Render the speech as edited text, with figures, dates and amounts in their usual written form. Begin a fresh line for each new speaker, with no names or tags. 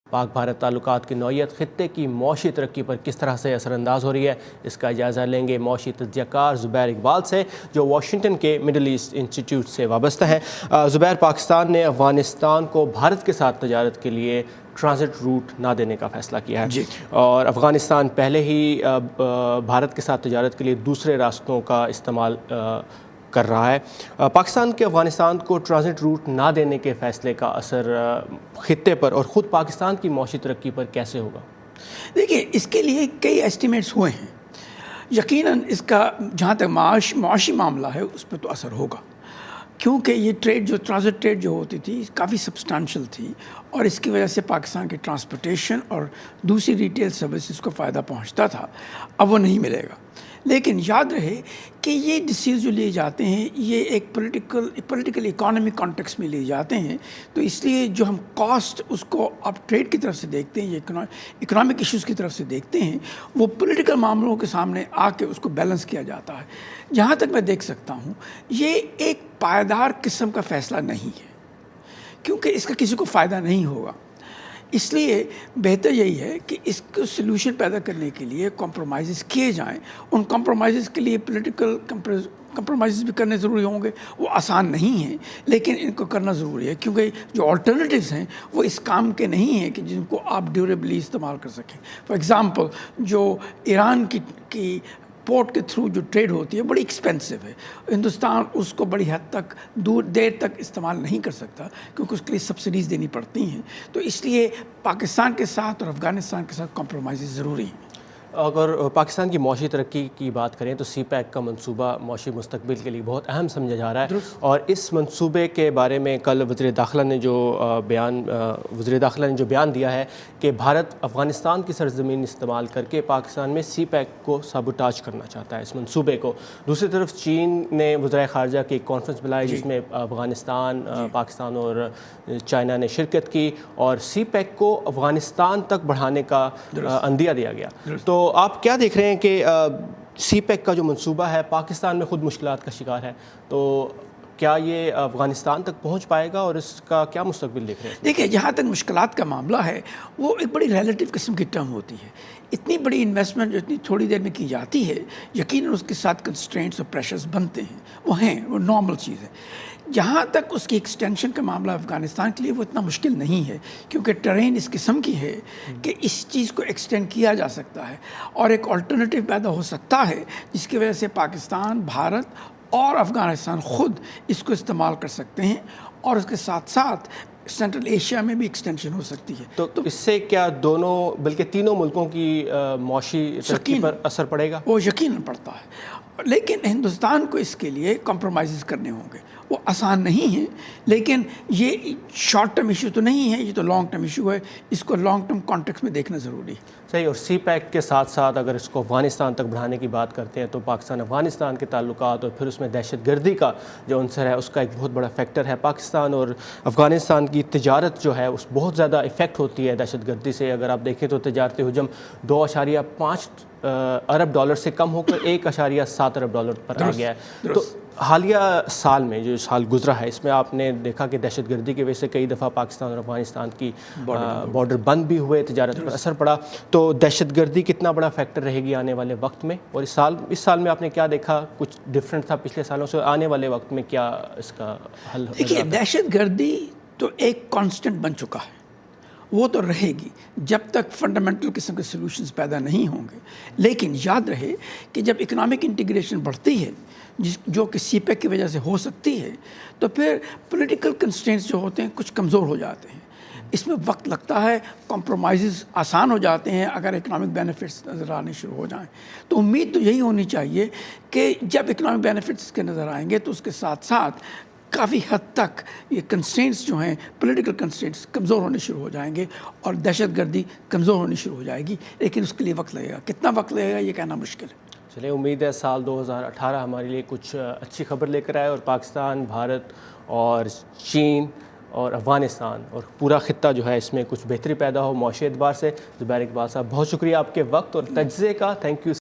پاک بھارت تعلقات کی نوعیت خطے کی معاشی ترقی پر کس طرح سے اثر انداز ہو رہی ہے، اس کا جائزہ لیں گے معاشی تجزیہ کار زبیر اقبال سے، جو واشنگٹن کے مڈل ایسٹ انسٹیٹیوٹ سے وابستہ ہیں۔ زبیر، پاکستان نے افغانستان کو بھارت کے ساتھ تجارت کے لیے ٹرانزٹ روٹ نہ دینے کا فیصلہ کیا ہے، اور افغانستان پہلے ہی بھارت کے ساتھ تجارت کے لیے دوسرے راستوں کا استعمال کر رہا ہے۔ پاکستان کے افغانستان کو ٹرانزٹ روٹ نہ دینے کے فیصلے کا اثر خطے پر اور خود پاکستان کی معاشی ترقی پر کیسے ہوگا؟
دیکھیے، اس کے لیے کئی ایسٹیمیٹس ہوئے ہیں۔ یقیناً اس کا جہاں تک معاشی معاملہ ہے اس پہ تو اثر ہوگا، کیونکہ یہ ٹریڈ جو ٹرانزٹ ٹریڈ جو ہوتی تھی کافی سبسٹانشل تھی، اور اس کی وجہ سے پاکستان کی ٹرانسپورٹیشن اور دوسری ریٹیل سروسز کو فائدہ پہنچتا تھا۔ اب وہ نہیں ملے گا، لیکن یاد رہے کہ یہ ڈیسیز جو لیے جاتے ہیں یہ ایک پولیٹیکل اکانومی کانٹیکس میں لیے جاتے ہیں، تو اس لیے جو ہم کاسٹ اس کو آپ ٹریڈ کی طرف سے دیکھتے ہیں، یہ اکنامک ایشوز کی طرف سے دیکھتے ہیں، وہ پولیٹیکل معاملوں کے سامنے آ کے اس کو بیلنس کیا جاتا ہے۔ جہاں تک میں دیکھ سکتا ہوں یہ ایک پائیدار قسم کا فیصلہ نہیں ہے، کیونکہ اس کا کسی کو فائدہ نہیں ہوگا۔ اس لیے بہتر یہی ہے کہ اس کو سلوشن پیدا کرنے کے لیے کمپرومائزز کیے جائیں۔ ان کمپرومائزز کے لیے پولیٹیکل کمپرومائزز بھی کرنے ضروری ہوں گے، وہ آسان نہیں ہیں، لیکن ان کو کرنا ضروری ہے، کیونکہ جو آلٹرنیٹیوز ہیں وہ اس کام کے نہیں ہیں کہ جن کو آپ ڈیوریبلی استعمال کر سکیں۔ فار ایگزامپل، جو ایران کی پورٹ کے تھرو جو ٹریڈ ہوتی ہے بڑی ایکسپینسو ہے، ہندوستان اس کو بڑی حد تک دیر تک استعمال نہیں کر سکتا، کیونکہ اس کے لیے سبسڈیز دینی پڑتی ہیں۔ تو اس لیے پاکستان کے ساتھ اور افغانستان کے ساتھ کمپرومائزز ضروری ہیں۔
اگر پاکستان کی معاشی ترقی کی بات کریں تو سی پیک کا منصوبہ معاشی مستقبل کے لیے بہت اہم سمجھا جا رہا ہے، اور اس منصوبے کے بارے میں کل وزیر داخلہ نے جو بیان دیا ہے کہ بھارت افغانستان کی سرزمین استعمال کر کے پاکستان میں سی پیک کو سابوٹاج کرنا چاہتا ہے، اس منصوبے کو۔ دوسری طرف چین نے وزرائے خارجہ کی ایک کانفرنس بلائی جس میں افغانستان، پاکستان اور چائنا نے شرکت کی، اور سی پیک کو افغانستان تک بڑھانے کا عندیہ دیا گیا۔ تو آپ کیا دیکھ رہے ہیں کہ سی پیک کا جو منصوبہ ہے پاکستان میں خود مشکلات کا شکار ہے، تو کیا یہ افغانستان تک پہنچ پائے گا، اور اس کا کیا مستقبل دیکھ رہے ہیں؟
دیکھیں، جہاں تک مشکلات کا معاملہ ہے وہ ایک بڑی ریلیٹیو قسم کی ٹرم ہوتی ہے۔ اتنی بڑی انویسٹمنٹ جو اتنی تھوڑی دیر میں کی جاتی ہے، یقیناً اس کے ساتھ کنسٹرینٹس اور پریشرز بنتے ہیں، وہ نارمل چیز ہے۔ جہاں تک اس کی ایکسٹینشن کا معاملہ افغانستان کے لیے وہ اتنا مشکل نہیں ہے، کیونکہ ٹرین اس قسم کی ہے کہ اس چیز کو ایکسٹینڈ کیا جا سکتا ہے، اور ایک آلٹرنیٹیو پیدا ہو سکتا ہے جس کی وجہ سے پاکستان، بھارت اور افغانستان خود اس کو استعمال کر سکتے ہیں، اور اس کے ساتھ ساتھ سینٹرل ایشیا میں بھی ایکسٹینشن ہو سکتی ہے۔
تو اس سے کیا دونوں بلکہ تینوں ملکوں کی معاشی ترقی پر اثر پڑے گا؟
وہ یقیناً پڑتا ہے، لیکن ہندوستان کو اس کے لیے کمپرومائزز کرنے ہوں گے۔ وہ آسان نہیں ہیں، لیکن یہ شارٹ ٹرم ایشو تو نہیں ہے، یہ تو لانگ ٹرم ایشو ہے، اس کو لانگ ٹرم کانٹیکس میں دیکھنا ضروری ہے۔
صحیح، اور سی پیک کے ساتھ ساتھ اگر اس کو افغانستان تک بڑھانے کی بات کرتے ہیں تو پاکستان افغانستان کے تعلقات اور پھر اس میں دہشت گردی کا جو عنصر ہے اس کا ایک بہت بڑا فیکٹر ہے۔ پاکستان اور افغانستان کی تجارت جو ہے اس بہت زیادہ افیکٹ ہوتی ہے دہشت گردی سے۔ اگر آپ دیکھیں تو تجارتی حجم 2.5 ارب ڈالر سے کم ہو کر 1.7 ارب ڈالر پر آ گیا ہے۔ تو حالیہ سال میں جو سال گزرا ہے اس میں آپ نے دیکھا کہ دہشت گردی کی وجہ سے کئی دفعہ پاکستان اور افغانستان کی بارڈر بند بھی ہوئے، تجارت پر اثر پڑا۔ تو دہشت گردی کتنا بڑا فیکٹر رہے گی آنے والے وقت میں، اور اس سال میں آپ نے کیا دیکھا؟ کچھ ڈفرینٹ تھا پچھلے سالوں سے، آنے والے وقت میں کیا اس کا حل ہوگا؟
دیکھیے، دہشت گردی تو ایک کانسٹنٹ بن چکا ہے، وہ تو رہے گی جب تک فنڈامنٹل قسم کے سلوشنز پیدا نہیں ہوں گے۔ لیکن یاد رہے کہ جب اکنامک انٹیگریشن بڑھتی ہے، جو کہ سی پیک کی وجہ سے ہو سکتی ہے، تو پھر پولیٹیکل کنسٹرینٹس جو ہوتے ہیں کچھ کمزور ہو جاتے ہیں۔ اس میں وقت لگتا ہے، کمپرومائزز آسان ہو جاتے ہیں اگر اکنامک بینیفٹس نظر آنے شروع ہو جائیں۔ تو امید تو یہی ہونی چاہیے کہ جب اکنامک بینیفٹس کے نظر آئیں گے تو اس کے ساتھ ساتھ کافی حد تک یہ کنسٹرینٹس جو ہیں، پولیٹیکل کنسٹرینٹس کمزور ہونے شروع ہو جائیں گے، اور دہشت گردی کمزور ہونی شروع ہو جائے گی، لیکن اس کے لیے وقت لگے گا۔ کتنا وقت لگے گا یہ کہنا مشکل ہے۔
چلیں، امید ہے سال 2018 ہمارے لیے کچھ اچھی خبر لے کر آئے، اور پاکستان، بھارت اور چین اور افغانستان اور پورا خطہ جو ہے اس میں کچھ بہتری پیدا ہو معاشی اعتبار سے۔ زبیر اقبال صاحب، بہت شکریہ آپ کے وقت اور تجزیے کا، تھینک یو۔